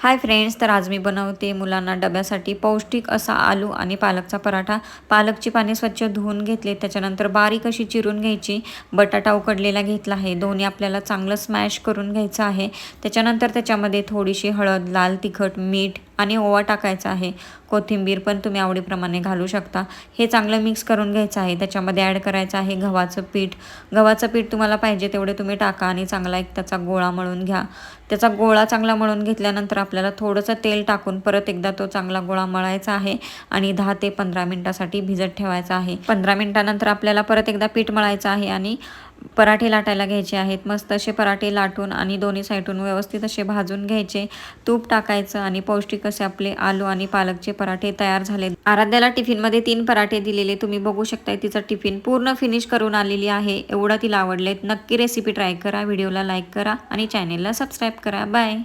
Hi friends, तर आज मी बनवते मुलांना डब्यासाठी पौष्टिक असा आलू आणि पालकचा पराठा। पालकची पाने स्वच्छ धुवून घेतले, त्याच्यानंतर बारीक अशी चिरून घ्यायची। बटाटा उकडलेला घेतला आहे, दोन्ही आपल्याला चांगलं स्मॅश करून घ्यायचं आहे। त्याच्यानंतर त्याच्यामध्ये थोडीशी हळद, लाल तिखट, मीठ आणि ओवा टाकायचा आहे। कोथिंबीर पण तुम्ही आवडीप्रमाणे घालू शकता। हे चांगलं मिक्स करून घ्यायचं आहे। त्याच्यामध्ये ॲड करायचं आहे गव्हाचं पीठ। गव्हाचं पीठ तुम्हाला पाहिजे तेवढे तुम्ही टाका आणि चांगला एक त्याचा गोळा मळून घ्या। त्याचा गोळा चांगला मळून घेतल्यानंतर आपल्याला थोडंसं तेल टाकून परत एकदा तो चांगला गोळा मळायचा आहे आणि 10 ते 15 मिनिटासाठी भिजत ठेवायचा आहे। 15 मिनिटानंतर आपल्याला परत एकदा पीठ मळायचं आहे आणि पराठे लाटायला घ्यायचे आहेत। मस्त असे पराठे लाटून आणि दोन्ही साईडून व्यवस्थित असे भाजून घ्यायचे। तूप टाकायचं आणि पौष्टिक असे आपले आलू आणि पालकचे पराठे तयार झाले। आराध्याला टिफिनमध्ये 3 पराठे दिलेले, तुम्ही बघू शकता। तिचा टिफिन पूर्ण फिनिश करून आलेली आहे। एवढं तिला आवडलेत। नक्की रेसिपी ट्राय करा, व्हिडिओला लाईक करा आणि चॅनेलला सबस्क्राईब करा। बाय।